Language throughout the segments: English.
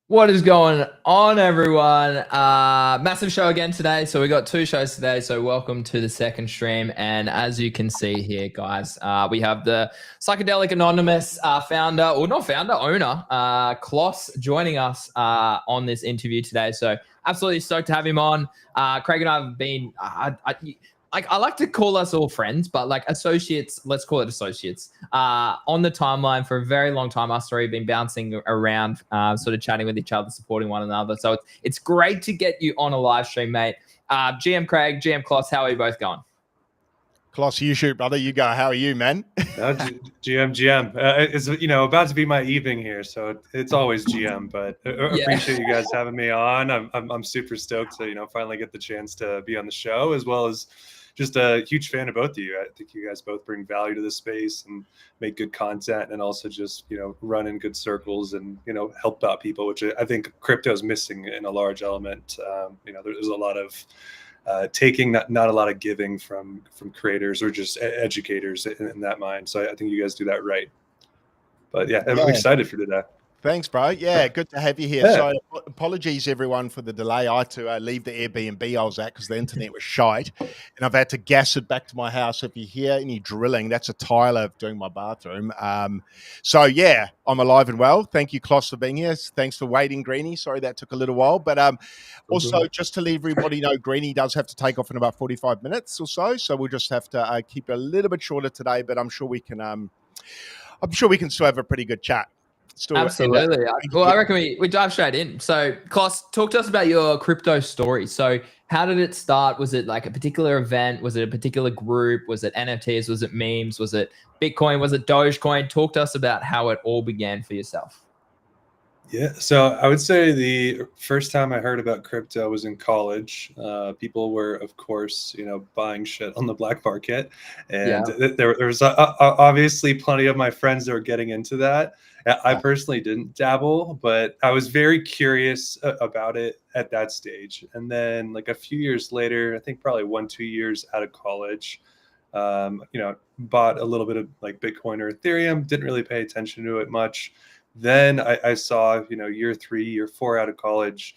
What is going on, everyone? Massive show again today. So we got two shows today. So welcome to the second stream. And as you can see here, guys, we have the Psychedelic Anonymous owner, Kloss, joining us on this interview today. So absolutely stoked to have him on. Craig and I have been, I like to call us all friends, but like associates, let's call it associates, on the timeline for a very long time. Us three have been bouncing around, sort of chatting with each other, supporting one another. So it's great to get you on a live stream, mate. GM Craig, GM Kloss, how are you both going? Kloss, you shoot, brother. You go. How are you, man? GM. It's about to be my evening here, so it's always GM. But appreciate you guys having me on. I'm super stoked to finally get the chance to be on the show, as well as just a huge fan of both of you. I think you guys both bring value to the space and make good content, and also just run in good circles and help out people, which I think crypto is missing in a large element. There's a lot of taking, not a lot of giving from creators or just educators in that mind. So I think you guys do that right. But yeah, I'm excited for today. Thanks, bro. Yeah, good to have you here. Yeah. So apologies, everyone, for the delay. I had to leave the Airbnb I was at because the internet was shite. And I've had to gas it back to my house. If you hear any drilling, that's a tiler doing my bathroom. So, yeah, I'm alive and well. Thank you, Kloss, for being here. Thanks for waiting, Greenie. Sorry that took a little while. But also, just to let everybody know, Greenie does have to take off in about 45 minutes or so. So we'll just have to keep it a little bit shorter today. But I'm sure we can still have a pretty good chat. Absolutely. Well, I reckon we dive straight in. So, Kloss, talk to us about your crypto story. So, how did it start? Was it like a particular event? Was it a particular group? Was it NFTs? Was it memes? Was it Bitcoin? Was it Dogecoin? Talk to us about how it all began for yourself. Yeah, so I would say the first time I heard about crypto was in college. People were, of course, buying shit on the black market, and there was obviously plenty of my friends that were getting into that. I personally didn't dabble, but I was very curious about it at that stage. And then, like a few years later, I think probably 1-2 years out of college, bought a little bit of like Bitcoin or Ethereum. Didn't really pay attention to it much. Then I saw, year 3, year 4 out of college,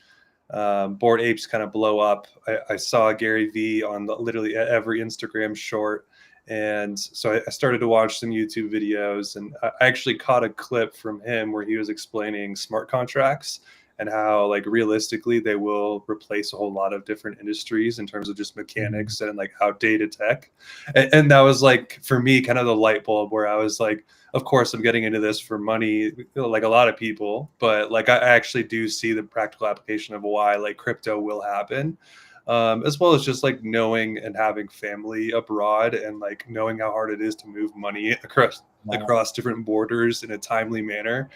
Bored Apes kind of blow up. I saw Gary Vee on literally every Instagram short. And so I started to watch some YouTube videos, and I actually caught a clip from him where he was explaining smart contracts and how, like, realistically they will replace a whole lot of different industries in terms of just mechanics and like outdated tech. And that was, like, for me, kind of the light bulb where I was like, of course I'm getting into this for money, like a lot of people, but like I actually do see the practical application of why like crypto will happen. As well as just like knowing and having family abroad and like knowing how hard it is to move money across different borders in a timely manner.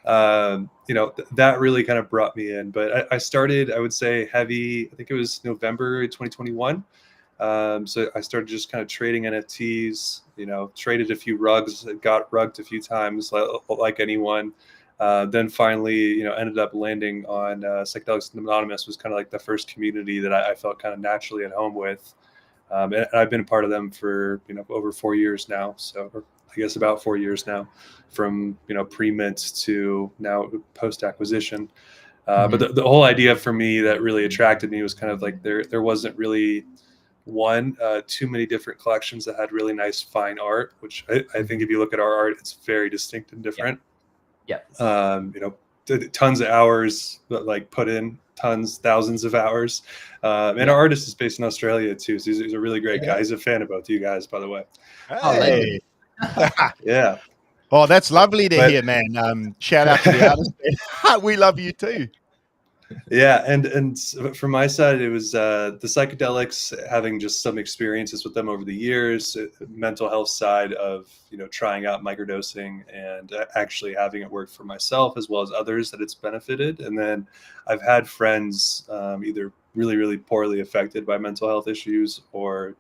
That really kind of brought me in. But I started, I would say, heavy, I think it was November 2021. So I started just kind of trading NFTs, traded a few rugs, got rugged a few times like anyone. Then finally, ended up landing on Psychedelics Anonymous. Was kind of like the first community that I felt kind of naturally at home with. And I've been a part of them for, over 4 years now. So I guess about 4 years now, from, pre-mint to now post-acquisition. But the whole idea for me that really attracted me was kind of like there wasn't really too many different collections that had really nice fine art, which I think if you look at our art, it's very distinct and different. Yeah. Tons of hours, like put in thousands of hours. And our artist is based in Australia too. So he's a really great guy. He's a fan of both of you guys, by the way. Hey. Yeah. Oh, that's lovely to hear, man. Shout out to the artist. We love you too. Yeah, and from my side, it was the psychedelics, having just some experiences with them over the years, mental health side of trying out microdosing and actually having it work for myself as well as others that it's benefited. And then I've had friends either really, really poorly affected by mental health issues or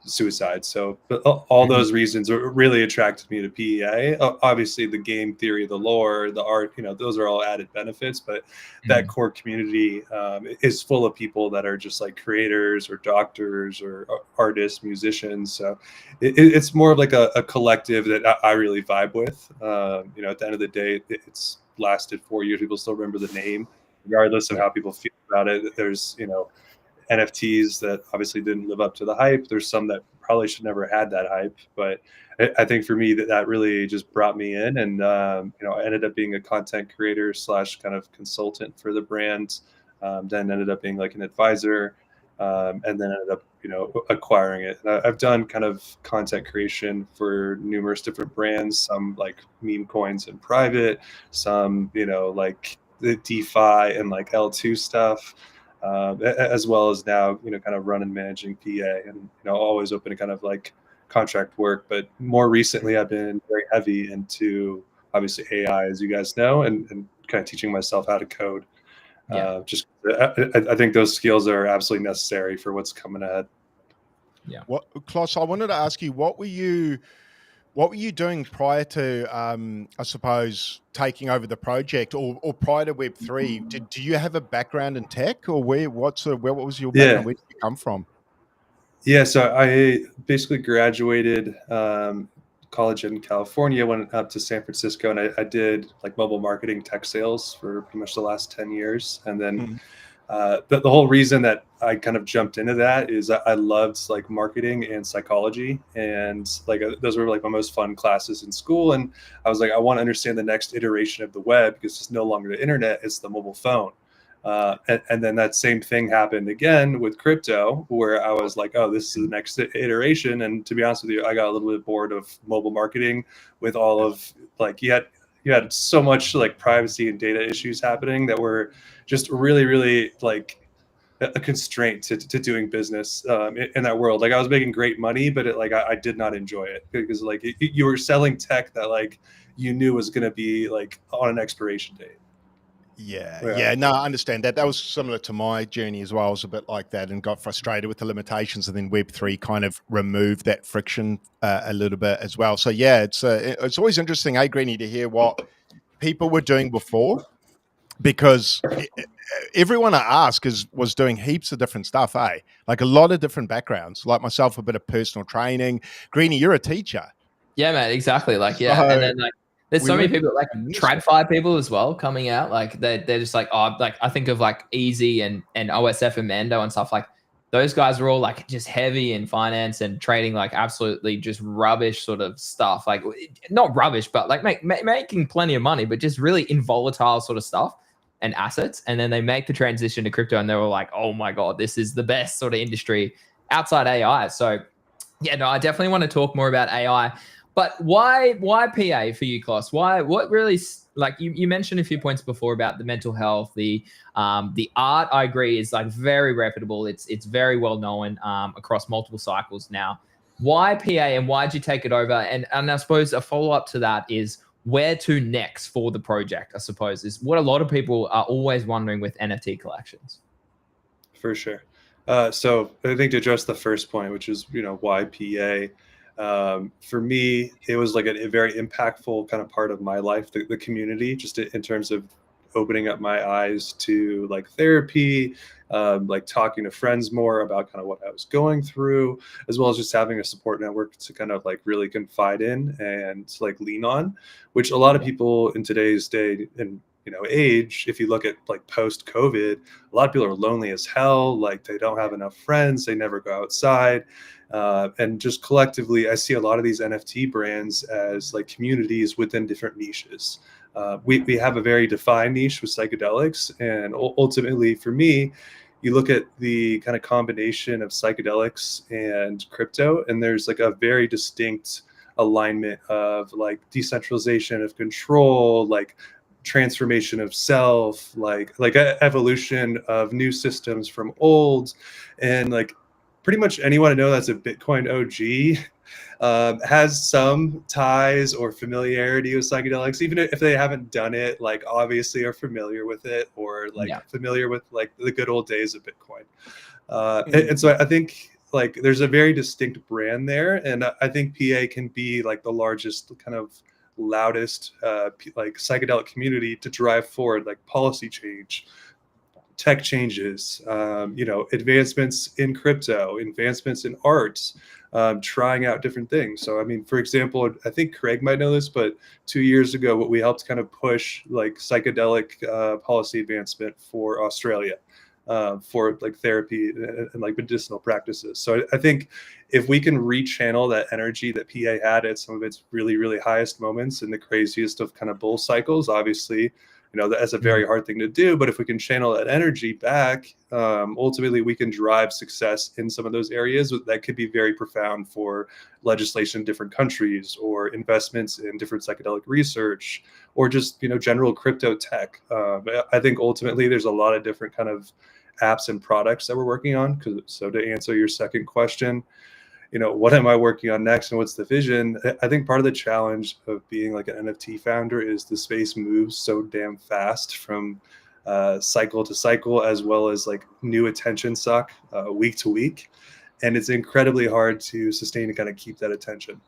suicide. So but all those reasons are really attracted me to PEA. Obviously the game theory, the lore, the art, those are all added benefits, but that core community is full of people that are just like creators or doctors or artists, musicians. So it's more of like a collective that I really vibe with. At the end of the day, it's lasted 4 years. People still remember the name, regardless of how people feel about it. There's, NFTs that obviously didn't live up to the hype. There's some that probably should never had that hype, but I think for me that really just brought me in, and I ended up being a content creator / kind of consultant for the brand. Then ended up being like an advisor, and then ended up acquiring it. And I've done kind of content creation for numerous different brands, some like Memecoins in private, some like the DeFi and like L2 stuff. As well as now, kind of run and managing PA, and always open to kind of like contract work. But more recently, I've been very heavy into obviously AI, as you guys know, and kind of teaching myself how to code. Just I think those skills are absolutely necessary for what's coming ahead. Yeah. Kloss, I wanted to ask you, what were you doing prior to, I suppose, taking over the project, or prior to Web3? Do you have a background in tech, or what was your background? Where did you come from? Yeah, so I basically graduated college in California, went up to San Francisco, and I did like mobile marketing, tech sales for pretty much the last 10 years. And then the whole reason that I kind of jumped into that is I loved like marketing and psychology, and like those were like my most fun classes in school. And I was like, I want to understand the next iteration of the web, because it's no longer the internet, it's the mobile phone. And then that same thing happened again with crypto, where I was like, oh, this is the next iteration. And to be honest with you, I got a little bit bored of mobile marketing with all of like, you had so much like privacy and data issues happening that were just really, really like a constraint to doing business in that world. Like I was making great money, but I did not enjoy it, because like you were selling tech that like you knew was going to be like on an expiration date. Yeah. No, I understand that. That was similar to my journey as well. I was a bit like that and got frustrated with the limitations, and then Web3 kind of removed that friction a little bit as well. So yeah, it's always interesting, Greenie, to hear what people were doing before, because everyone I ask was doing heaps of different stuff, like a lot of different backgrounds. Like myself, a bit of personal training. Greenie, you're a teacher. Yeah, man, exactly. Like, yeah, and then like, there's so many people, like TradFi people as well, coming out. Like they're just like, oh, like I think of like Easy and OSF and Mando and stuff. Like those guys are all like just heavy in finance and trading, like absolutely just rubbish sort of stuff. Like not rubbish, but like making plenty of money, but just really in volatile sort of stuff and assets. And then they make the transition to crypto, and they were like, oh my God, this is the best sort of industry outside AI. So yeah, no, I definitely want to talk more about AI. But why PA for you, Kloss? What really, like you mentioned a few points before about the mental health, the art, I agree, is like very reputable. It's very well known across multiple cycles now. Why PA, and why did you take it over? And I suppose a follow-up to that is where to next for the project, I suppose, is what a lot of people are always wondering with NFT collections. For sure. So I think to address the first point, which is, why PA, for me, it was like a very impactful kind of part of my life, the community, just in terms of opening up my eyes to like therapy, like talking to friends more about kind of what I was going through, as well as just having a support network to kind of like really confide in and like lean on, which a lot of people in today's day and age, if you look at like post COVID, a lot of people are lonely as hell. Like they don't have enough friends. They never go outside. And just collectively, I see a lot of these NFT brands as like communities within different niches. We have a very defined niche with psychedelics. And ultimately for me, you look at the kind of combination of psychedelics and crypto, and there's like a very distinct alignment of like decentralization of control, like transformation of self, like evolution of new systems from old. And like pretty much anyone I know that's a Bitcoin OG has some ties or familiarity with psychedelics, even if they haven't done it, like obviously are familiar with it, or like familiar with like the good old days of Bitcoin. And so I think like there's a very distinct brand there, and I think PA can be like the largest kind of loudest like psychedelic community to drive forward like policy change, tech changes, advancements in crypto, advancements in arts, trying out different things. So, I mean, for example, I think Craig might know this, but 2 years ago, we helped kind of push like psychedelic policy advancement for Australia, for like therapy and like medicinal practices. So I think if we can rechannel that energy that PA had at some of its really, really highest moments in the craziest of kind of bull cycles, obviously, that's a very hard thing to do. But if we can channel that energy back, ultimately we can drive success in some of those areas that could be very profound for legislation in different countries, or investments in different psychedelic research, or just, general crypto tech. I think ultimately there's a lot of different kind of apps and products that we're working on. So to answer your second question, what am I working on next and what's the vision? I think part of the challenge of being like an NFT founder is the space moves so damn fast from cycle to cycle, as well as like new attention suck week to week. And it's incredibly hard to sustain and kind of keep that attention.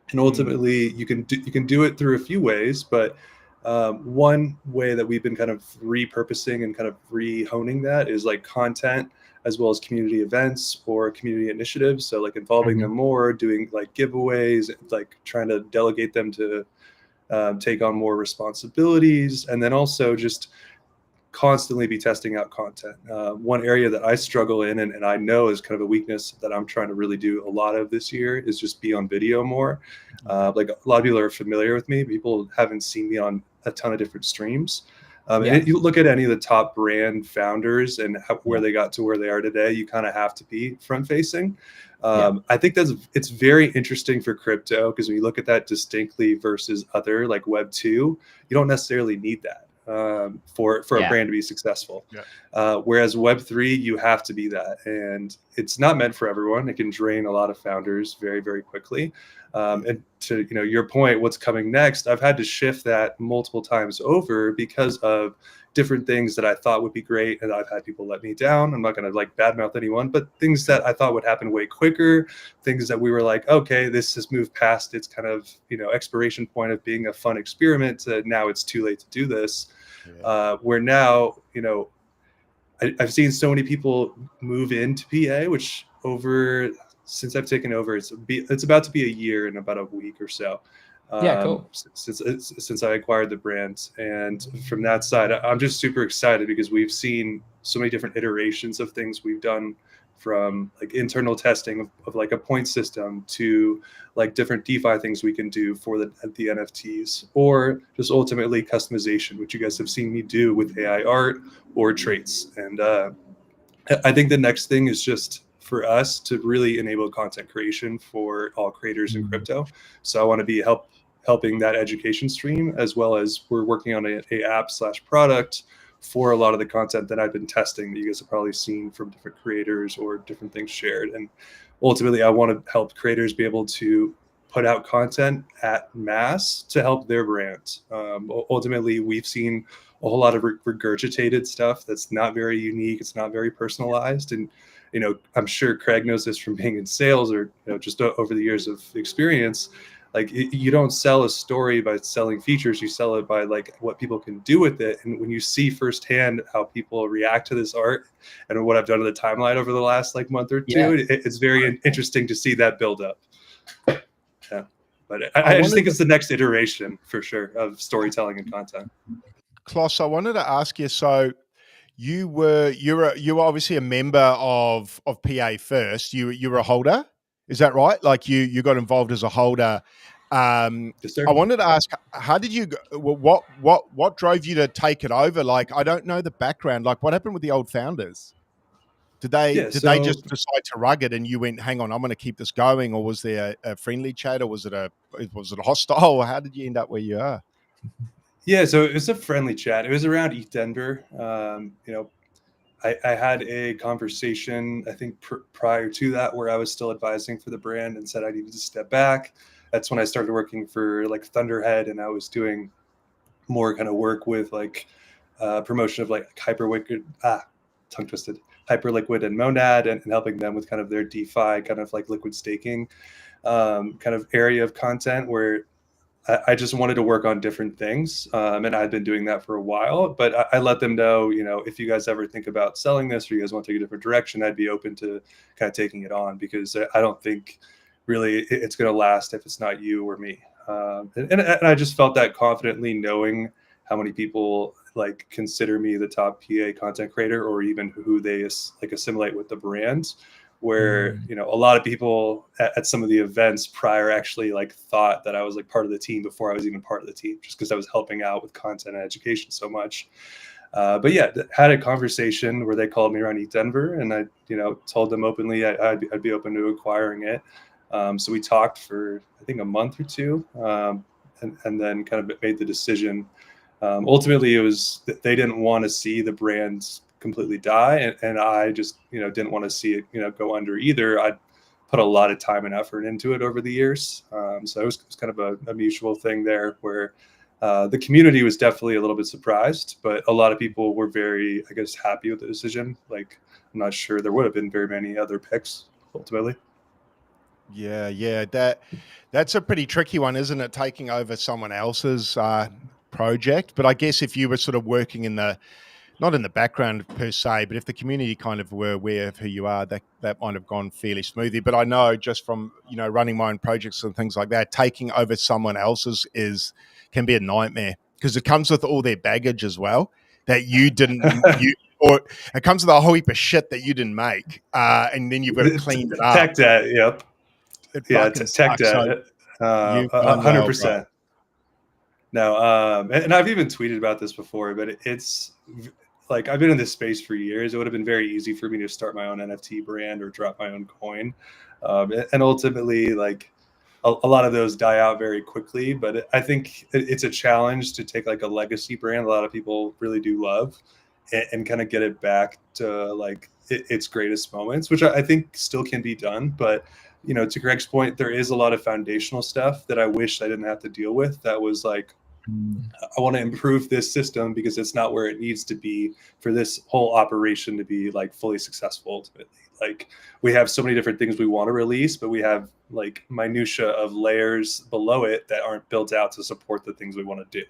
And ultimately you can do it through a few ways, but one way that we've been kind of repurposing and kind of re-honing that is like content, as well as community events or community initiatives. So like involving them more, doing like giveaways, like trying to delegate them to take on more responsibilities, and then also just constantly be testing out content. One area that I struggle in, and I know is kind of a weakness that I'm trying to really do a lot of this year, is just be on video more. Like a lot of people are familiar with me. People haven't seen me on a ton of different streams. And you look at any of the top brand founders and where they got to where they are today, you kind of have to be front facing. I think it's very interesting for crypto, because when you look at that distinctly versus other like Web2, you don't necessarily need that for a brand to be successful. Whereas Web3, you have to be that, and it's not meant for everyone. It can drain a lot of founders very, very quickly. And to your point, what's coming next, I've had to shift that multiple times over because of different things that I thought would be great, and I've had people let me down. I'm not going to like badmouth anyone, but things that I thought would happen way quicker, things that we were like, okay, this has moved past its kind of expiration point of being a fun experiment to now it's too late to do this. Where now I've seen so many people move into PA, which since I've taken over, it's about to be a year in about a week or so. Cool. Since I acquired the brand, and from that side, I'm just super excited because we've seen so many different iterations of things we've done, from like internal testing of like a point system to like different DeFi things we can do for the NFTs, or just ultimately customization, which you guys have seen me do with AI art or traits. And I think the next thing is just for us to really enable content creation for all creators in crypto. So I want to be helping that education stream, as well as we're working on a app/product for a lot of the content that I've been testing that you guys have probably seen from different creators or different things shared. And ultimately, I want to help creators be able to put out content at mass to help their brand. Ultimately, we've seen a whole lot of regurgitated stuff that's not very unique. It's not very personalized. And I'm sure Craig knows this from being in sales, or just over the years of experience. Like you don't sell a story by selling features, you sell it by like what people can do with it. And when you see firsthand how people react to this art and what I've done to the timeline over the last like month or two, it's very interesting to see that build up. Yeah, but I just think it's the next iteration for sure of storytelling and content. Kloss, I wanted to ask you, so you were obviously a member of PA first. You were a holder, is that right? Like you got involved as a holder. Yes, sir. I wanted to ask, how did you? What drove you to take it over? Like, I don't know the background. Like, what happened with the old founders? Did they just decide to rug it, and you went, hang on, I'm going to keep this going, or was there a friendly chat, or was it a hostile? Or how did you end up where you are? Yeah, so it was a friendly chat. It was around ETH Denver. I had a conversation, I think prior to that, where I was still advising for the brand and said I needed to step back. That's when I started working for like Thunderhead, and I was doing more kind of work with like promotion of like tongue twisted, Hyperliquid and Monad, and helping them with kind of their DeFi kind of like liquid staking kind of area of content where I just wanted to work on different things. And I'd been doing that for a while, but I let them know, if you guys ever think about selling this or you guys want to take a different direction, I'd be open to kind of taking it on, because I don't think really it's going to last if it's not you or me. And I just felt that confidently, knowing how many people like consider me the top PA content creator, or even who they like assimilate with the brand, where a lot of people at some of the events prior actually like thought that I was like part of the team before I was even part of the team, just because I was helping out with content and education so much. But yeah, had a conversation where they called me around Denver, and I told them openly I'd be open to acquiring it. So we talked for I think a month or two, and then kind of made the decision. Ultimately, it was that they didn't want to see the brands completely die, and I just didn't want to see it go under either. I'd put a lot of time and effort into it over the years, so it was kind of a mutual thing there, where the community was definitely a little bit surprised, but a lot of people were very, I guess, happy with the decision. Like, I'm not sure there would have been very many other picks ultimately. Yeah, that's a pretty tricky one, isn't it? Taking over someone else's project. But I guess if you were sort of working in the, not in the background per se, but if the community kind of were aware of who you are, that might have gone fairly smoothly. But I know just from running my own projects and things like that, taking over someone else's can be a nightmare, because it comes with all their baggage as well that you didn't or it comes with a whole heap of shit that you didn't make, and then you've got to clean it up. Tech debt, yep. Yeah, tech debt. So 100%. No, and I've even tweeted about this before, but it's like, I've been in this space for years. It would have been very easy for me to start my own NFT brand or drop my own coin. And ultimately, like, a lot of those die out very quickly, but I think it's a challenge to take like a legacy brand a lot of people really do love, and kind of get it back to like its greatest moments, which I think still can be done. But to Greg's point, there is a lot of foundational stuff that I wish I didn't have to deal with. That was like, I want to improve this system because it's not where it needs to be for this whole operation to be like fully successful ultimately. Like, we have so many different things we want to release, but we have like minutia of layers below it that aren't built out to support the things we want to do.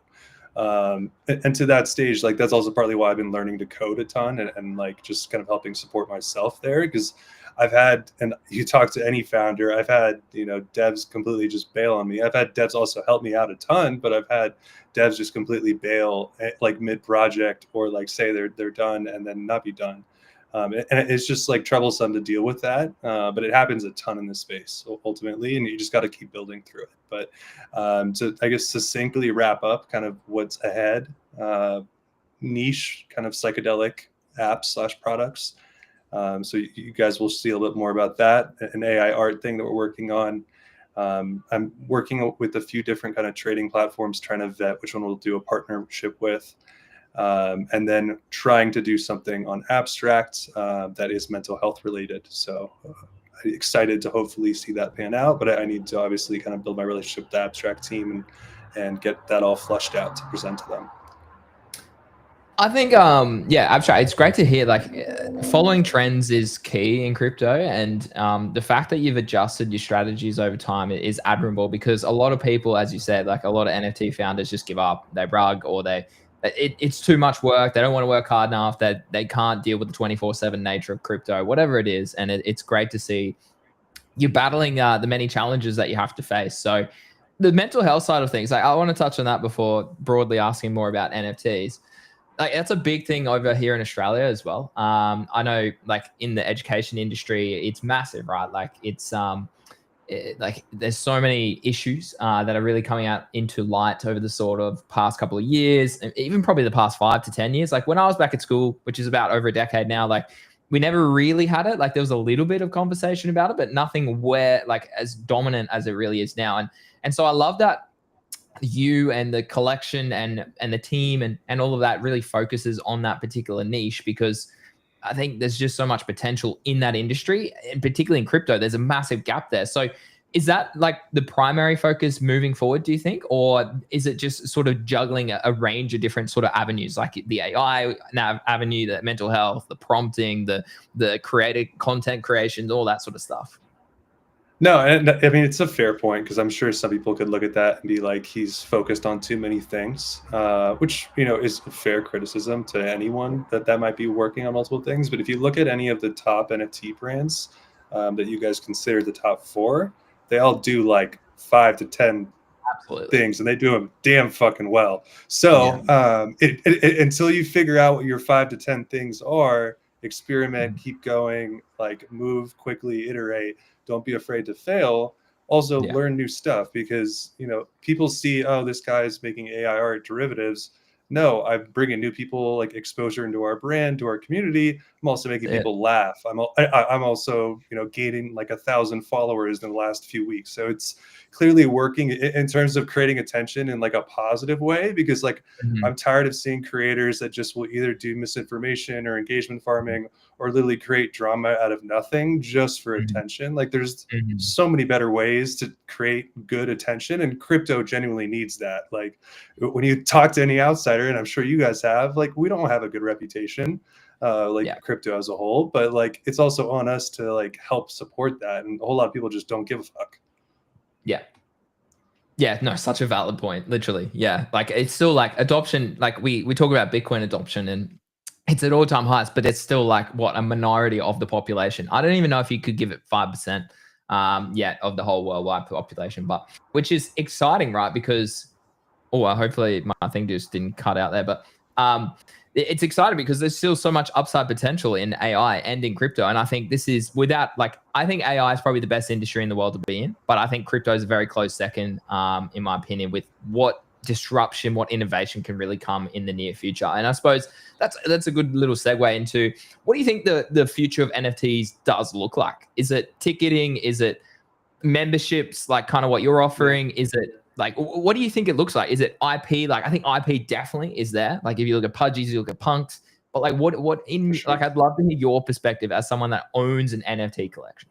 And to that stage, like, that's also partly why I've been learning to code a ton, and like just kind of helping support myself there, because I've had, and you talk to any founder, I've had, devs completely just bail on me. I've had devs also help me out a ton, but I've had devs just completely bail like mid-project, or like say they're done and then not be done. And it's just like troublesome to deal with that. But it happens a ton in this space ultimately, and you just got to keep building through it. But to, I guess, succinctly wrap up kind of what's ahead, niche kind of psychedelic apps / products. So you guys will see a little bit more about that. An AI art thing that we're working on. I'm working with a few different kind of trading platforms, trying to vet which one we'll do a partnership with. And then trying to do something on abstract that is mental health related. So I'm excited to hopefully see that pan out, but I need to obviously kind of build my relationship with the abstract team and get that all flushed out to present to them. I think, abstract, it's great to hear, like, following trends is key in crypto. And the fact that you've adjusted your strategies over time is admirable, because a lot of people, as you said, like a lot of NFT founders just give up, they brag, or it's too much work. They don't want to work hard enough, that they can't deal with the 24/7 nature of crypto, whatever it is. And it's great to see you battling the many challenges that you have to face. So the mental health side of things, like, I want to touch on that before broadly asking more about NFTs. Like, that's a big thing over here in Australia as well. I know, like, in the education industry, it's massive, right? Like, it's like, there's so many issues that are really coming out into light over the sort of past couple of years, and even probably the past 5 to 10 years. Like, when I was back at school, which is about over a decade now, like, we never really had it. Like, there was a little bit of conversation about it, but nothing where like as dominant as it really is now. And so I love that you and the collection and the team and all of that really focuses on that particular niche, because I think there's just so much potential in that industry, and particularly in crypto, there's a massive gap there. So is that like the primary focus moving forward, do you think? Or is it just sort of juggling a range of different sort of avenues, like the AI avenue, the mental health, the prompting, the creative content creations, all that sort of stuff? No, and I mean, it's a fair point, because I'm sure some people could look at that and be like, he's focused on too many things, which, is a fair criticism to anyone that might be working on multiple things. But if you look at any of the top NFT brands that you guys consider the top 4, they all do like 5 to 10 Absolutely. things, and they do them damn fucking well. So until you figure out what your 5 to 10 things are, experiment, keep going, like move quickly, iterate, don't be afraid to fail. Also learn new stuff, because people see, oh, this guy's making AI art derivatives. No, I'm bringing new people, like exposure into our brand, to our community. I'm also making people laugh. I'm also gaining like 1,000 followers in the last few weeks. So it's clearly working in terms of creating attention in like a positive way, because like I'm tired of seeing creators that just will either do misinformation or engagement farming, or literally create drama out of nothing just for attention. Like there's so many better ways to create good attention, and crypto genuinely needs that. Like when you talk to any outsider, and I'm sure you guys have, like we don't have a good reputation, crypto as a whole, but like it's also on us to like help support that, and a whole lot of people just don't give a fuck. Yeah, no, such a valid point. Literally, yeah. Like it's still like adoption. Like we talk about Bitcoin adoption, and it's at all-time highs, but it's still like what, a minority of the population. I don't even know if you could give it 5% yet of the whole worldwide population, but which is exciting, right? Because hopefully my thing just didn't cut out there, but it's exciting because there's still so much upside potential in AI and in crypto. And I think this is I think AI is probably the best industry in the world to be in, but I think crypto is a very close second, in my opinion, with what disruption, what innovation can really come in the near future. And I suppose that's a good little segue into, what do you think the future of NFTs does look like? Is it ticketing? Is it memberships, like kind of what you're offering? Is it like, what do you think it looks like? Is it IP? Like, I think IP definitely is there. Like, if you look at Pudgies, you look at Punks, but like, like, I'd love to hear your perspective as someone that owns an NFT collection.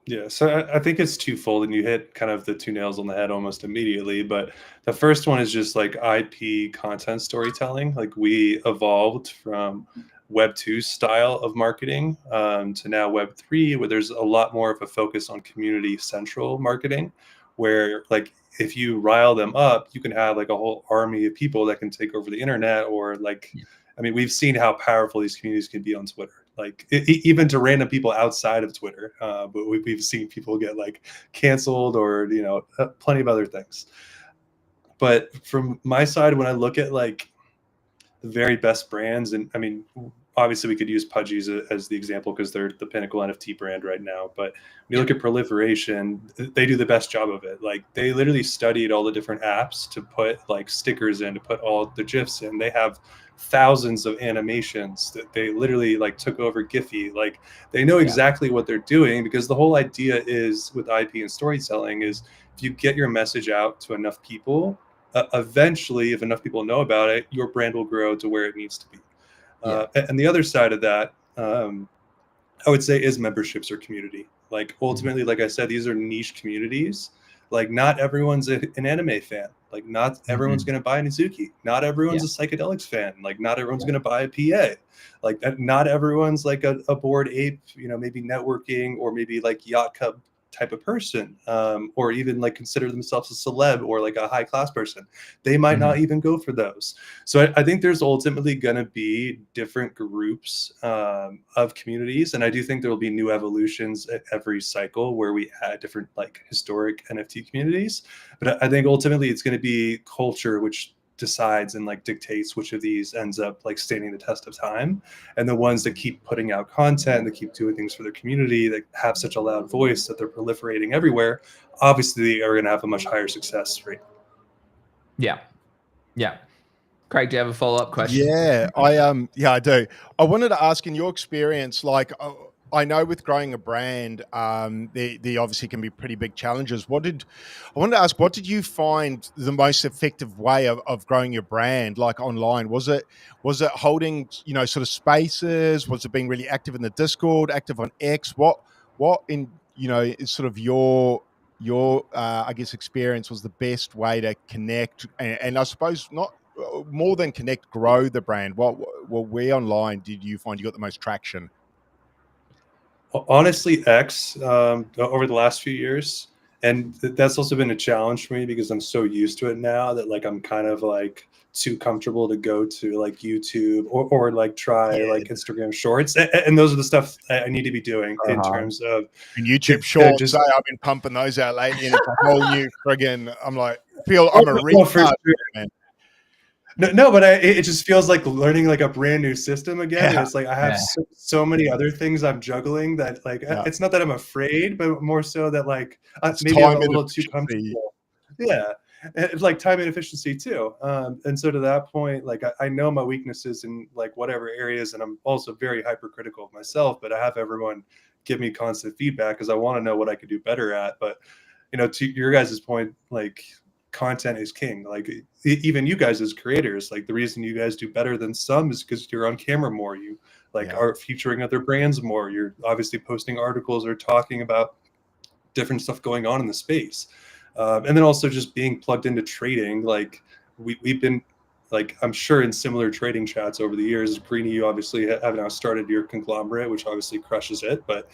Yeah, so I think it's twofold, and you hit kind of the 2 nails on the head almost immediately. But the first one is just like IP content storytelling. Like we evolved from Web 2 style of marketing to now Web 3, where there's a lot more of a focus on community central marketing, where like if you rile them up, you can have like a whole army of people that can take over the internet, or like, I mean, we've seen how powerful these communities can be on Twitter. Like even to random people outside of Twitter, but we've seen people get like canceled, or plenty of other things. But from my side, when I look at like the very best brands, and I mean, obviously we could use Pudgies as the example because they're the pinnacle NFT brand right now. But when you look at Proliferation, they do the best job of it. Like they literally studied all the different apps to put like stickers in, to put all the GIFs in. They have thousands of animations that they literally like took over Giphy. Like they know exactly what they're doing, because the whole idea is with IP and storytelling is, if you get your message out to enough people, eventually, if enough people know about it, your brand will grow to where it needs to be. And the other side of that, I would say, is memberships or community. Like ultimately, like I said, these are niche communities. Like not everyone's an anime fan. Like not everyone's going to buy a Nizuki. Not everyone's a psychedelics fan. Like not everyone's going to buy a PA. Like not everyone's like a Bored Ape, maybe networking, or maybe like yacht club type of person, or even like consider themselves a celeb or like a high class person. They might not even go for those. So I think there's ultimately going to be different groups of communities, and I do think there will be new evolutions at every cycle where we add different like historic NFT communities. But I think ultimately it's going to be culture which decides and like dictates which of these ends up like standing the test of time. And the ones that keep putting out content, that keep doing things for their community, that have such a loud voice that they're proliferating everywhere, obviously are going to have a much higher success rate. Yeah. Craig, do you have a follow-up question? Yeah, I do. I wanted to ask, in your experience, like I know with growing a brand, there obviously can be pretty big challenges. I wanted to ask, what did you find the most effective way of growing your brand, like online? Was it holding, sort of spaces? Was it being really active in the Discord, active on X? What in, is sort of your your I guess experience was the best way to connect and I suppose not more than connect, grow the brand? Where online did you find you got the most traction? Honestly, X over the last few years, and that's also been a challenge for me because I'm so used to it now that like I'm kind of like too comfortable to go to like YouTube or like try like Instagram Shorts, and those are the stuff I need to be doing in terms of and YouTube Shorts. I've been pumping those out lately, and it's a whole new friggin'. I'm like, I'm a retard, man. No, but it just feels like learning like a brand new system again. And it's like I have so many other things I'm juggling that like it's not that I'm afraid, but more so that like maybe I'm a little too comfortable. Yeah, it's like time and efficiency too. And so to that point, like I know my weaknesses in like whatever areas, and I'm also very hypercritical of myself. But I have everyone give me constant feedback because I want to know what I could do better at. But to your guys' point, like content is king. Like even you guys as creators, like the reason you guys do better than some is because you're on camera more. You like are featuring other brands more. You're obviously posting articles or talking about different stuff going on in the space. And then also just being plugged into trading. Like we've been like, I'm sure in similar trading chats over the years. Greeny, you obviously have now started your conglomerate, which obviously crushes it. But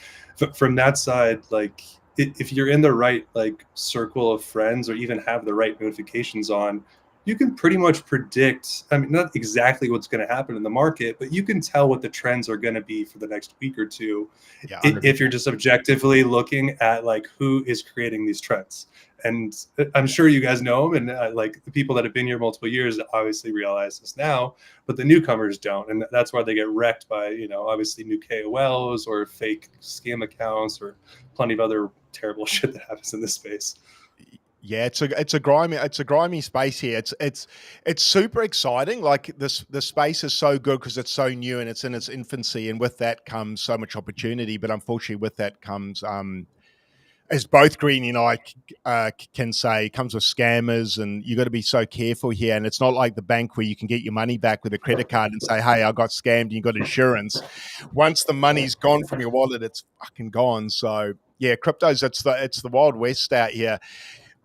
from that side, like if you're in the right like circle of friends or even have the right notifications on, you can pretty much predict, I mean, not exactly what's going to happen in the market, but you can tell what the trends are going to be for the next week or two. If you're just objectively looking at like who is creating these trends. And I'm sure you guys know them, and like the people that have been here multiple years obviously realize this now, but the newcomers don't, and that's why they get wrecked by obviously new KOLs or fake scam accounts or plenty of other terrible shit that happens in this space. Yeah, it's a grimy space here. It's super exciting. Like the space is so good because it's so new and it's in its infancy, and with that comes so much opportunity. But unfortunately, with that comes as both Greeny and I can say, comes with scammers, and you got to be so careful here. And it's not like the bank where you can get your money back with a credit card and say, "Hey, I got scammed," and you got insurance. Once the money's gone from your wallet, it's fucking gone. So yeah, cryptos, it's the Wild West out here.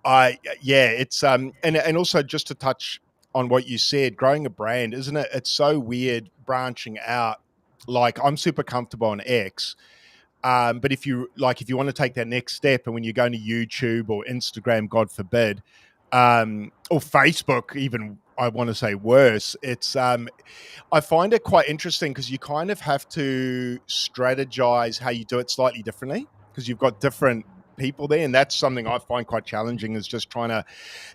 It's and also just to touch on what you said, growing a brand, isn't it? It's so weird branching out. Like I'm super comfortable on X. But if you want to take that next step, and when you're going to YouTube or Instagram, God forbid, or Facebook, even I want to say worse, it's I find it quite interesting because you kind of have to strategize how you do it slightly differently because you've got different people there, and that's something I find quite challenging, is just trying to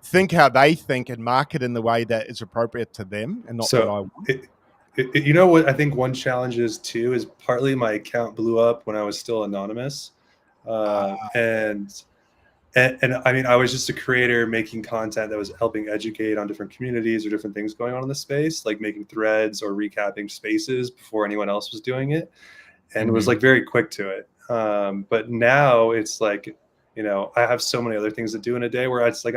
think how they think and market in the way that is appropriate to them and not what I want. You know what I think one challenge is too is partly my account blew up when I was still anonymous, and I mean I was just a creator making content that was helping educate on different communities or different things going on in the space, like making threads or recapping spaces before anyone else was doing it, and was like very quick to it. But now it's like I have so many other things to do in a day where it's like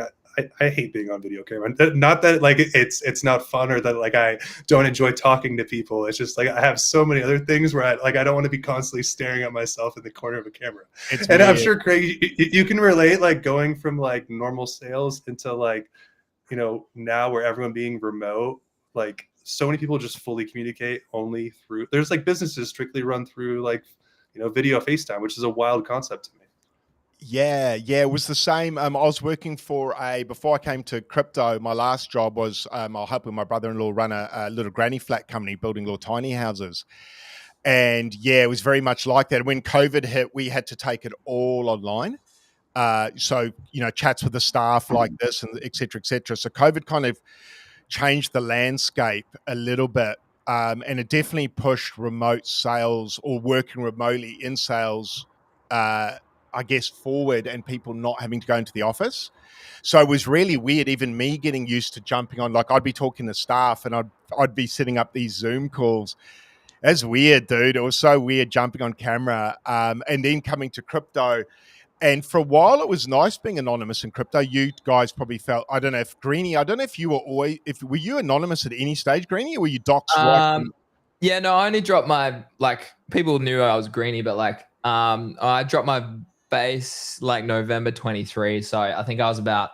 I hate being on video camera. Not that like it's not fun or that like I don't enjoy talking to people. It's just like I have so many other things where I don't want to be constantly staring at myself in the corner of a camera. And weird. I'm sure Craig, you can relate, like going from like normal sales into like now where everyone being remote, like so many people just fully communicate only through. There's like businesses strictly run through like video FaceTime, which is a wild concept to me. Yeah, it was the same. I was working before I came to crypto, my last job was I was helping my brother-in-law run a little granny flat company building little tiny houses. And yeah, it was very much like that. When COVID hit, we had to take it all online. So, chats with the staff like this and et cetera, et cetera. So COVID kind of changed the landscape a little bit. And it definitely pushed remote sales or working remotely in sales, I guess, forward, and people not having to go into the office. So it was really weird, even me getting used to jumping on. Like I'd be talking to staff and I'd be setting up these Zoom calls. That's weird, dude. It was so weird jumping on camera, and then coming to crypto. And for a while, it was nice being anonymous in crypto. You guys probably felt, I don't know if Greeny, I don't know if you were were you anonymous at any stage, Greeny, or were you doxed? Yeah, no, I only dropped my, like, people knew I was Greeny, but like, I dropped my base like November 23. So I think I was about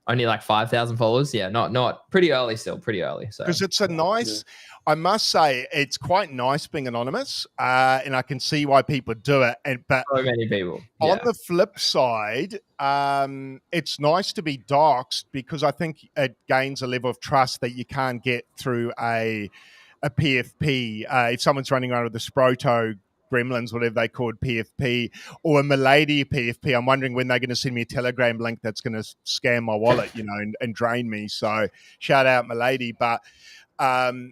only like 5,000 followers. Yeah, not pretty early still, pretty early. So because it's a nice, I must say, it's quite nice being anonymous, and I can see why people do it. But so many people. on the flip side, it's nice to be doxxed because I think it gains a level of trust that you can't get through a PFP. If someone's running around with the Sproto Gremlins, whatever they called PFP, or a Milady PFP, I'm wondering when they're going to send me a Telegram link that's going to scam my wallet, and drain me. So shout out Milady, but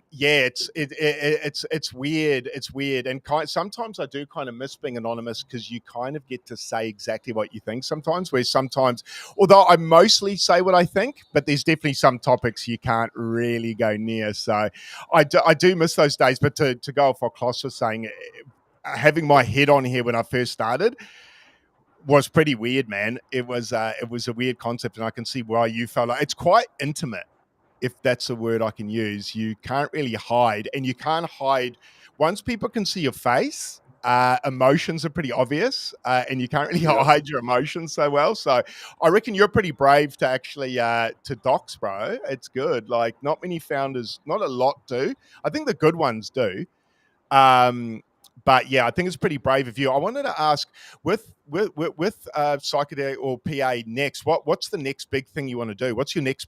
it's weird. It's weird, and sometimes I do kind of miss being anonymous because you kind of get to say exactly what you think. Sometimes, although I mostly say what I think, but there's definitely some topics you can't really go near. So I do miss those days. But to go off what Kloss was saying, having my head on here when I first started was pretty weird, man. It was a weird concept, and I can see why you felt like it's quite intimate, if that's a word I can use. You can't really hide, and you can't hide once people can see your face. Emotions are pretty obvious, and you can't really hide your emotions so well. So I reckon you're pretty brave to actually to dox, bro. It's good. Like, not many founders, not a lot do. I think the good ones do. But yeah, I think it's pretty brave of you. I wanted to ask, with psychedelic or PA next, what's the next big thing you want to do? What's your next,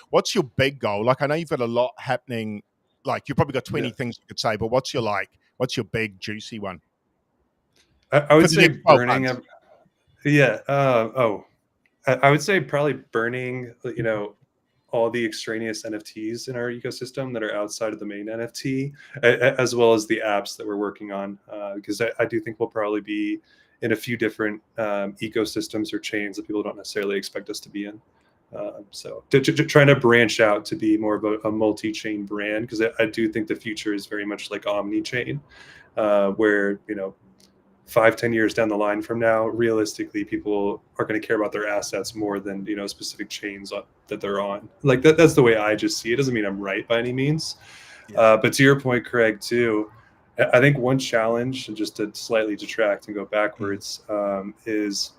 what's your big goal? Like, I know you've got a lot happening. Like, you've probably got 20 things you could say, but what's your big juicy one? I would say burning. I would say probably burning, all the extraneous NFTs in our ecosystem that are outside of the main NFT, as well as the apps that we're working on. Because I do think we'll probably be in a few different ecosystems or chains that people don't necessarily expect us to be in. So trying to branch out to be more of a multi-chain brand, because I do think the future is very much like omni-chain, where, 5-10 years down the line from now, realistically, people are going to care about their assets more than, specific chains that they're on. Like that's the way I just see it. Doesn't mean I'm right by any means. But to your point, Craig, too, I think one challenge, and just to slightly detract and go backwards, is,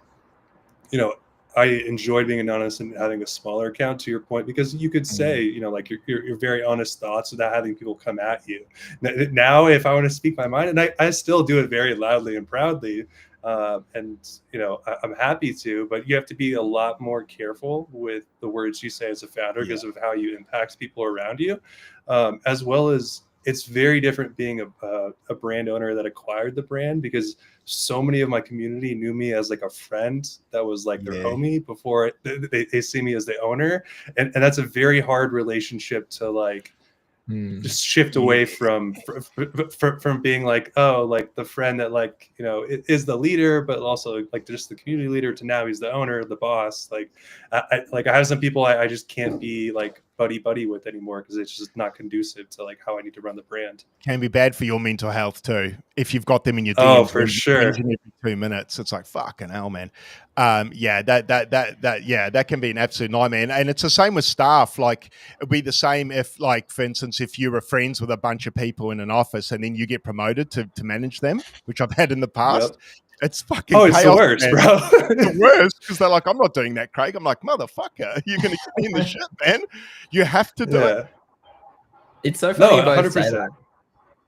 I enjoyed being anonymous and having a smaller account, to your point, because you could say, your very honest thoughts without having people come at you. Now, if I want to speak my mind, and I still do it very loudly and proudly, and I'm happy to, but you have to be a lot more careful with the words you say as a founder because of how you impact people around you, as well as it's very different being a brand owner that acquired the brand, because so many of my community knew me as like a friend that was like their homie before they see me as the owner. And that's a very hard relationship to just shift away from being like, oh, like the friend that is the leader, but also like just the community leader, to now he's the owner, the boss. I have some people I just can't be like buddy with anymore, because it's just not conducive to like how I need to run the brand. Can be bad for your mental health too, if you've got them in your DMs. Oh, for sure. Every 2 minutes, it's like, fucking hell, man. That can be an absolute nightmare. And it's the same with staff. Like, it'd be the same if, like, for instance, if you were friends with a bunch of people in an office and then you get promoted to manage them, which I've had in the past. Yep. It's fucking it's chaos, the worst, man. Bro. It's the worst, because they're like, I'm not doing that, Craig. I'm like, motherfucker, you're going to clean the shit, man. You have to do it. It's so funny you both say that.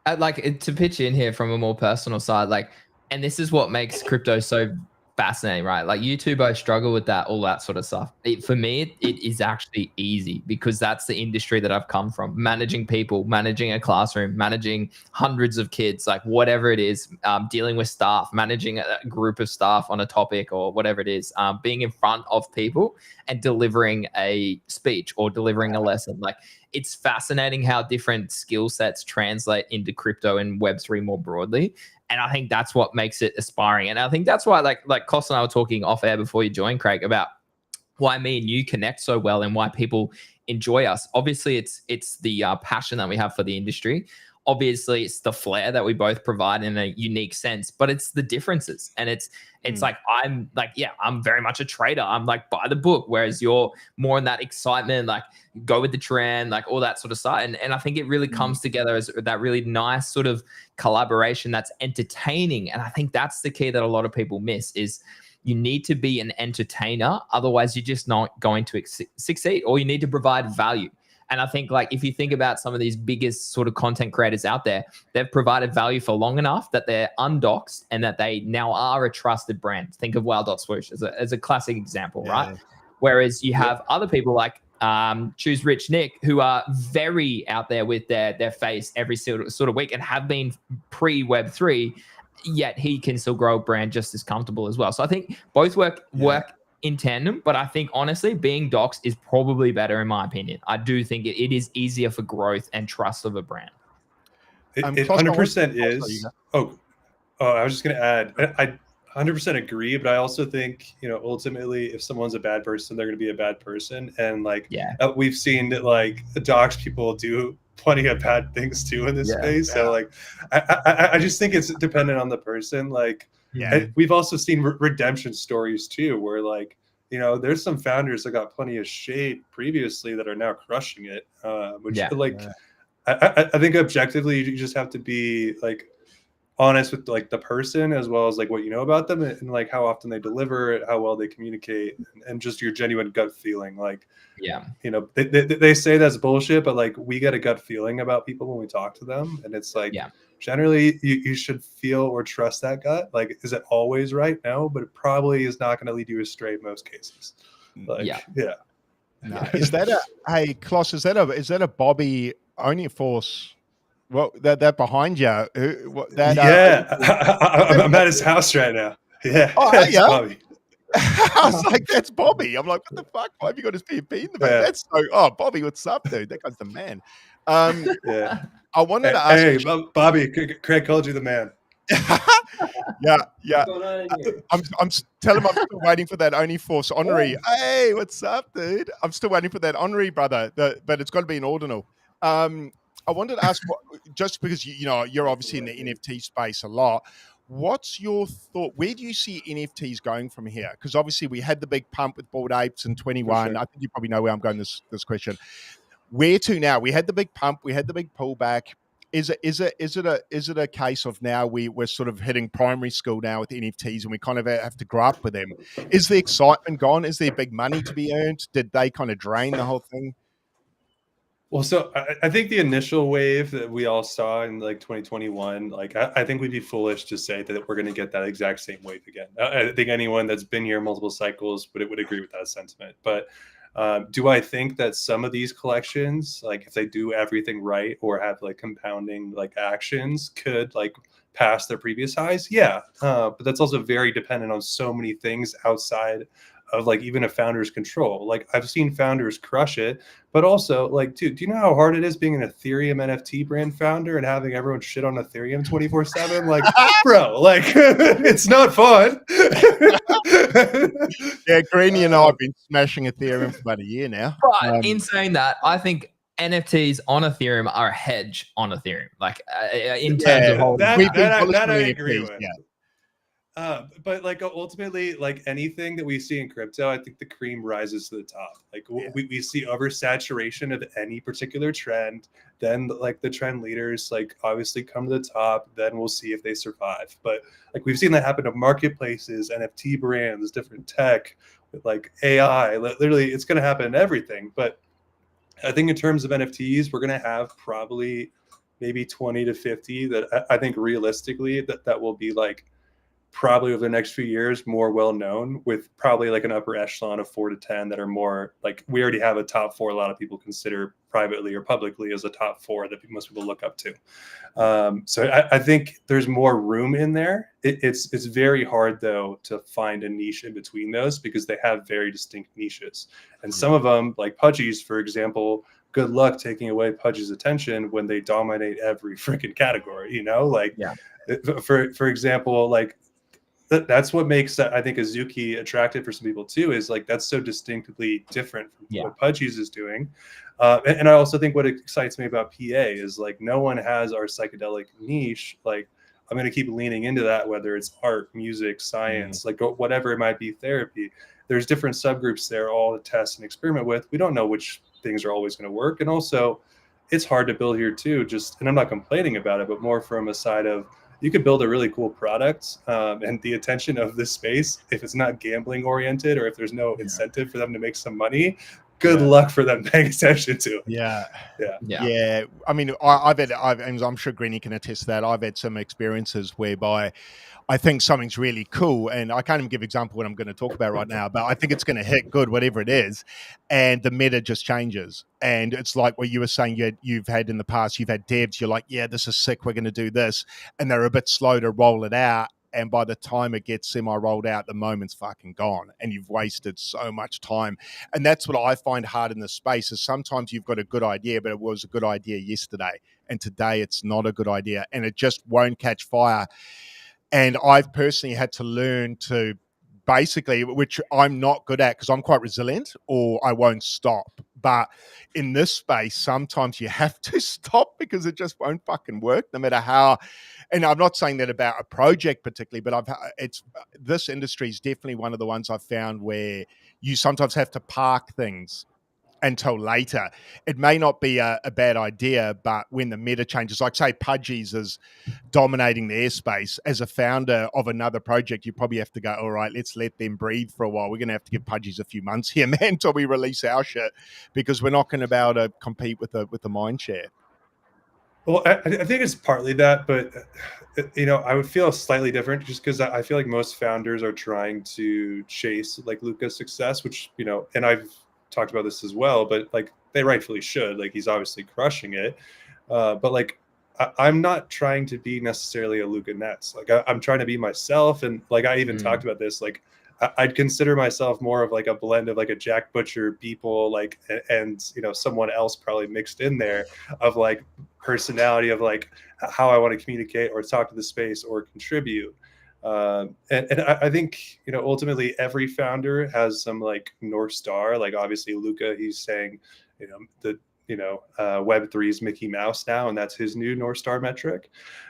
I'd like to pitch in here from a more personal side, and this is what makes crypto so fascinating, right? Like, you two both struggle with that, all that sort of stuff. For me, it is actually easy, because that's the industry that I've come from. Managing people, managing a classroom, managing hundreds of kids, like whatever it is, dealing with staff, managing a group of staff on a topic or whatever it is, being in front of people and delivering a speech or delivering a lesson. Like, it's fascinating how different skill sets translate into crypto and Web3 more broadly. And I think that's what makes it aspiring. And I think that's why, like Kloss and I were talking off air before you joined, Craig, about why me and you connect so well and why people enjoy us. Obviously, it's the passion that we have for the industry. Obviously, it's the flair that we both provide in a unique sense, but it's the differences. And it's like, I'm very much a trader. I'm like by the book, whereas you're more in that excitement, like go with the trend, like all that sort of stuff. And I think it really comes together as that really nice sort of collaboration that's entertaining. And I think that's the key that a lot of people miss is you need to be an entertainer. Otherwise, you're just not going to succeed, or you need to provide value. And I think, like, if you think about some of these biggest sort of content creators out there, they've provided value for long enough that they're undoxed and that they now are a trusted brand. Think of Wow.Swoosh as a classic example, right? Whereas you have other people like Choose Rich Nick, who are very out there with their face every sort of week and have been pre-Web3, yet he can still grow a brand just as comfortable as well. So I think both work in tandem, but I think honestly being doxed is probably better in my opinion. I do think it is easier for growth and trust of a brand. It 100% is. I was just going to add, I 100% agree, but I also think, you know, ultimately if someone's a bad person, they're going to be a bad person. And like, we've seen that like dox people do plenty of bad things too in this space. So like, I just think it's dependent on the person. Like, we've also seen redemption stories too, where like, you know, there's some founders that got plenty of shade previously that are now crushing it. I think objectively you just have to be like honest with like the person as well as like what you know about them and like how often they deliver, how well they communicate, and just your genuine gut feeling. Like, you know, they say that's bullshit, but like we get a gut feeling about people when we talk to them, and it's like generally you should feel or trust that gut. Like, is it always right? No, but it probably is not going to lead you astray in most cases. Like, No. Is that hey Kloss, is that a Bobby Onlyforce? Well, that behind you. I'm at his house right now. Yeah. Oh, that's Bobby. I was like, that's Bobby. I'm like, what the fuck? Why have you got his PMP in the back? That's so. Oh, Bobby, what's up, dude? That guy's the man. I wanted to ask. Hey, Bobby, Craig called you the man. I'm telling him I'm still waiting for that Onlyforce Henri. Hey, what's up, dude? I'm still waiting for that Henri, brother. But it's got to be an ordinal. I wanted to ask, just because you know you're obviously in the NFT space a lot. What's your thought? Where do you see NFTs going from here? Because obviously we had the big pump with Bored Apes in 21. Sure. I think you probably know where I'm going this question. Where to now? We had the big pump, we had the big pullback. Is it a case of now we're sort of hitting primary school now with NFTs and we kind of have to grow up with them? Is the excitement gone? Is there big money to be earned? Did they kind of drain the whole thing? Well, so I think the initial wave that we all saw in like 2021, like I think we'd be foolish to say that we're going to get that exact same wave again. I think anyone that's been here multiple cycles would agree with that sentiment. But do I think that some of these collections, like if they do everything right or have like compounding like actions, could like pass their previous highs? Yeah, but that's also very dependent on so many things outside of like even a founder's control. Like I've seen founders crush it, but also like, dude, do you know how hard it is being an Ethereum NFT brand founder and having everyone shit on Ethereum 24/7? Like, bro, like it's not fun. Yeah, Greeny and I have been smashing Ethereum for about a year now. But in saying that, I think NFTs on Ethereum are a hedge on Ethereum. Like in terms of holding that I agree with. But like ultimately, like anything that we see in crypto, I think the cream rises to the top. Like we see oversaturation of any particular trend. Then like the trend leaders like obviously come to the top. Then we'll see if they survive. But like we've seen that happen to marketplaces, NFT brands, different tech, with like AI. Literally, it's going to happen in everything. But I think in terms of NFTs, we're going to have probably maybe 20 to 50 that I think realistically that will be like probably over the next few years more well known, with probably like an upper echelon of 4 to 10 that are more like, we already have a top 4 a lot of people consider privately or publicly as a top 4 that most people look up to. So I think there's more room in there. It's very hard though to find a niche in between those because they have very distinct niches, and some of them like Pudgy's, for example, good luck taking away Pudgy's attention when they dominate every freaking category, you know, like for example, like that's what makes I think Azuki attractive for some people too, is like that's so distinctly different from what Pudgy's is doing. And I also think what excites me about PA is like no one has our psychedelic niche. Like I'm going to keep leaning into that, whether it's art, music, science, like whatever it might be, therapy. There's different subgroups there all to test and experiment with. We don't know which things are always going to work. And also it's hard to build here too, and I'm not complaining about it, but more from a side of, you could build a really cool product, and the attention of this space, if it's not gambling oriented, or if there's no incentive for them to make some money, good luck for them paying attention to it. Yeah. I mean, I'm sure Greeny can attest to that. I've had some experiences whereby I think something's really cool, and I can't even give an example what I'm going to talk about right now, but I think it's going to hit good, whatever it is, and the meta just changes. And it's like what you were saying you've had in the past. You've had devs, you're like, yeah, this is sick, we're going to do this, and they're a bit slow to roll it out. And by the time it gets semi-rolled out, the moment's fucking gone, and you've wasted so much time. And that's what I find hard in this space, is sometimes you've got a good idea, but it was a good idea yesterday, and today it's not a good idea, and it just won't catch fire. And I've personally had to learn to basically, which I'm not good at because I'm quite resilient, or I won't stop. But in this space, sometimes you have to stop because it just won't fucking work, no matter how. And I'm not saying that about a project particularly, but this industry is definitely one of the ones I've found where you sometimes have to park things until later. It may not be a bad idea, but when the meta changes, like say Pudgies is dominating the airspace, as a founder of another project, you probably have to go, all right, let's let them breathe for a while. We're going to have to give Pudgies a few months here, man, until we release our shit, because we're not going to be able to compete with the mind share. Well, I think it's partly that, but I would feel slightly different just because I feel like most founders are trying to chase like Luca's success, which, and I've talked about this as well, but like they rightfully should. Like he's obviously crushing it, but like I'm not trying to be necessarily a Luca Nets. Like I'm trying to be myself, and like I even talked about this. Like I'd consider myself more of like a blend of like a Jack Butcher people, like and someone else probably mixed in there of like personality of like how I want to communicate or talk to the space or contribute. And I think ultimately every founder has some like North Star. Like obviously Luca, he's saying Web3's Mickey Mouse now, and that's his new North Star metric.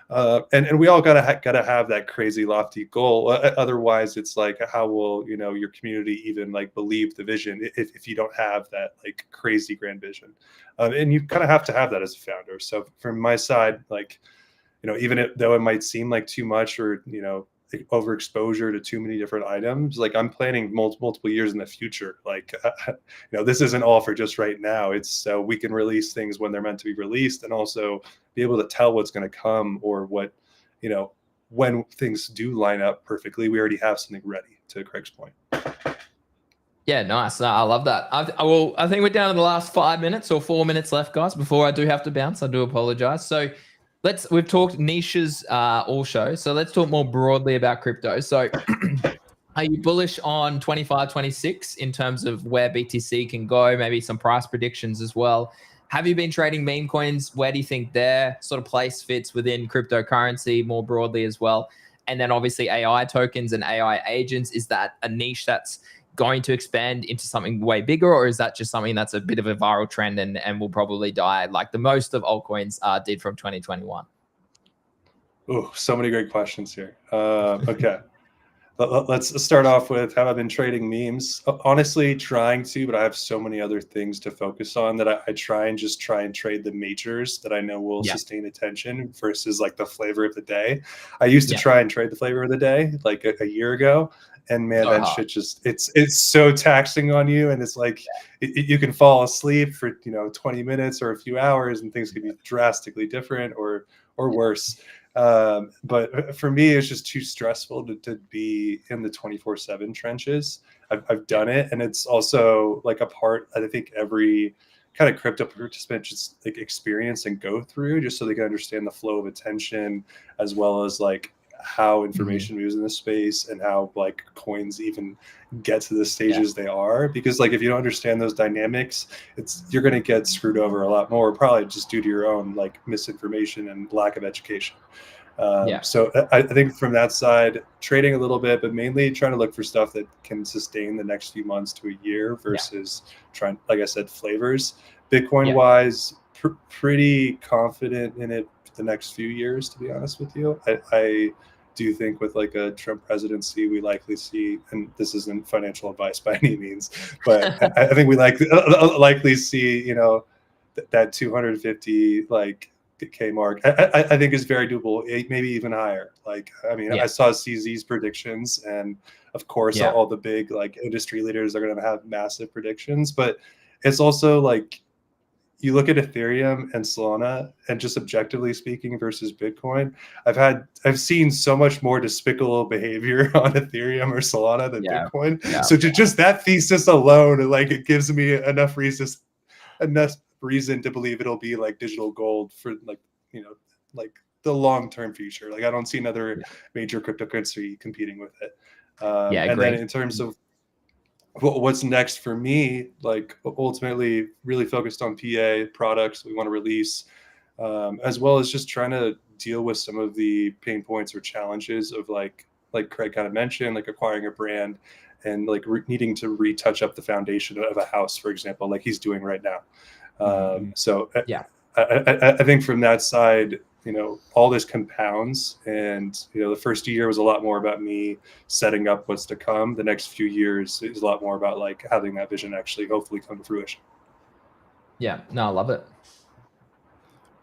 And we all gotta have that crazy lofty goal. Otherwise, it's like, how will your community even like believe the vision if you don't have that like crazy grand vision? And you kind of have to have that as a founder. So from my side, like even though it might seem like too much or overexposure to too many different items, like I'm planning multiple years in the future. Like this isn't all for just right now. It's so we can release things when they're meant to be released, and also be able to tell what's going to come, or what when things do line up perfectly, we already have something ready, to Craig's point. Yeah, nice. I love that. I think we're down to the last 5 minutes or 4 minutes left, guys, before I do have to bounce. I do apologize. So we've talked niches all show. So let's talk more broadly about crypto. So are you bullish on 25, 26 in terms of where BTC can go? Maybe some price predictions as well. Have you been trading meme coins? Where do you think their sort of place fits within cryptocurrency more broadly as well? And then obviously AI tokens and AI agents. Is that a niche that's going to expand into something way bigger, or is that just something that's a bit of a viral trend and will probably die like the most of altcoins did from 2021? Oh, so many great questions here. Okay. Let's start off with, have I been trading memes? Honestly, trying to, but I have so many other things to focus on that I try and trade the majors that I know will sustain attention versus like the flavor of the day. I used to try and trade the flavor of the day like a year ago. And man, that shit just, it's so taxing on you. And it's like, you can fall asleep for, 20 minutes or a few hours, and things could be drastically different or worse. But for me, it's just too stressful to be in the 24/7 trenches. I've done it. And it's also like a part I think every kind of crypto participant just like experience and go through, just so they can understand the flow of attention, as well as like how information moves in the space and how like coins even get to the stages they are. Because like if you don't understand those dynamics, you're going to get screwed over a lot more, probably just due to your own like misinformation and lack of education. So I think from that side, trading a little bit, but mainly trying to look for stuff that can sustain the next few months to a year versus trying, like I said, flavors. Bitcoin wise, pretty confident in it the next few years, to be honest with you. I do think with like a Trump presidency, we likely see, and this isn't financial advice by any means, but I think we likely see, that 250 like K mark, I think is very doable, maybe even higher. Like, I mean, I saw CZ's predictions, and of course, all the big like industry leaders are going to have massive predictions. But it's also like, you look at Ethereum and Solana, and just objectively speaking versus Bitcoin, I've seen so much more despicable behavior on Ethereum or Solana than Bitcoin. So just that thesis alone, like, it gives me enough reason to believe it'll be like digital gold for like, you know, like the long-term future. Like, I don't see another major cryptocurrency competing with it. And then in terms of what's next for me, like, ultimately really focused on PA products we want to release, as well as just trying to deal with some of the pain points or challenges of like Craig kind of mentioned, like acquiring a brand and like needing to retouch up the foundation of a house, for example, like he's doing right now. So I think from that side, you know, all this compounds, and, you know, the first year was a lot more about me setting up what's to come. The next few years is a lot more about like having that vision actually hopefully come to fruition. Yeah, no, I love it.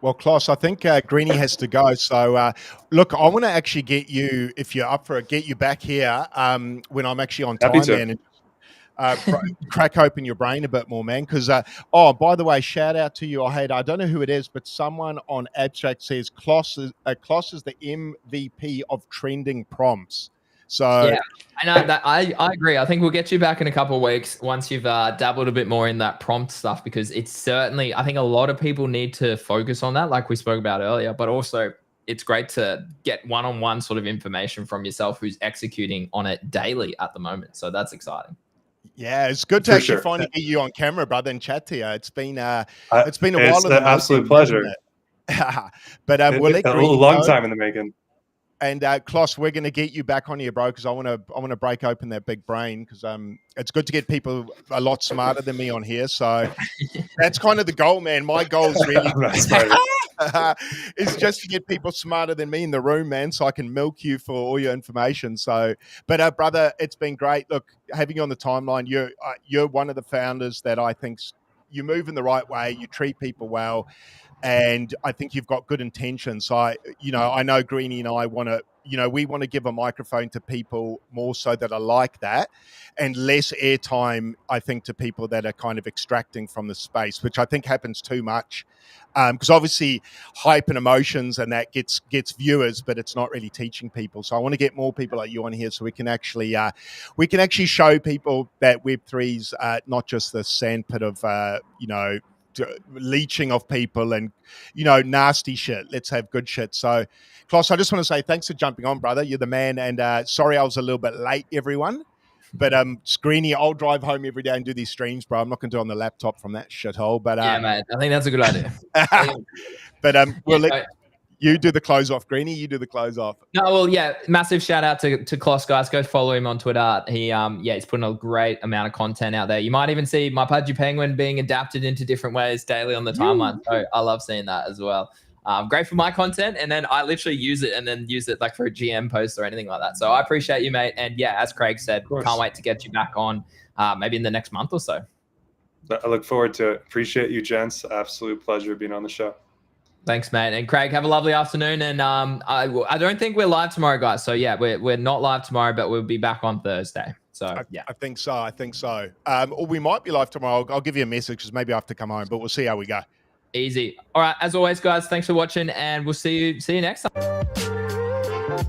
Well, Kloss, I think Greenie has to go. So, look, I want to actually get you, if you're up for it, get you back here when I'm actually on time, man. Crack open your brain a bit more, man. Because, by the way, shout out to you. I don't know who it is, but someone on Abstract says Kloss is the MVP of trending prompts. So yeah, I know that. I agree. I think we'll get you back in a couple of weeks once you've dabbled a bit more in that prompt stuff, because it's certainly, I think a lot of people need to focus on that, like we spoke about earlier, but also it's great to get one-on-one sort of information from yourself who's executing on it daily at the moment. So that's exciting. Yeah, it's good to actually finally get you on camera, brother, and chat to you. It's been a while. It's an absolute pleasure. But we'll let a long time in the making. And Kloss, we're going to get you back on here, bro, because I want to break open that big brain, because it's good to get people a lot smarter than me on here. So that's kind of the goal, man. My goal is really is just to get people smarter than me in the room, man, so I can milk you for all your information. So, but brother, it's been great. Look, having you on the timeline, you're one of the founders that I think you move in the right way. You treat people well. And I think you've got good intentions. So I know Greenie and I want to, we want to give a microphone to people more so that are like that, and less airtime, I think, to people that are kind of extracting from the space, which I think happens too much. Because obviously hype and emotions and that gets viewers, but it's not really teaching people. So I want to get more people like you on here, so we can actually show people that Web3's not just the sandpit of leeching of people and nasty shit. Let's have good shit. So Kloss, I just want to say thanks for jumping on, brother. You're the man. And sorry I was a little bit late, everyone, but Greenie, I'll drive home every day and do these streams, bro. I'm not gonna do it on the laptop from that shithole, but yeah, mate, I think that's a good idea. But you do the close off, Greenie. You do the close off. No, well, yeah, massive shout out to Kloss, guys. Go follow him on Twitter. He's putting a great amount of content out there. You might even see my Pudgy Penguin being adapted into different ways daily on the timeline. So I love seeing that as well. Great for my content, and then I literally use it like for a GM post or anything like that. So I appreciate you, mate. And yeah, as Craig said, can't wait to get you back on maybe in the next month or so. I look forward to it. Appreciate you, gents. Absolute pleasure being on the show. Thanks, mate. And Craig, have a lovely afternoon. And I don't think we're live tomorrow, guys. So yeah, we're not live tomorrow, but we'll be back on Thursday. So yeah, I think so. Or we might be live tomorrow. I'll give you a message, because maybe I have to come home, but we'll see how we go. Easy. All right. As always, guys, thanks for watching, and we'll see you next time.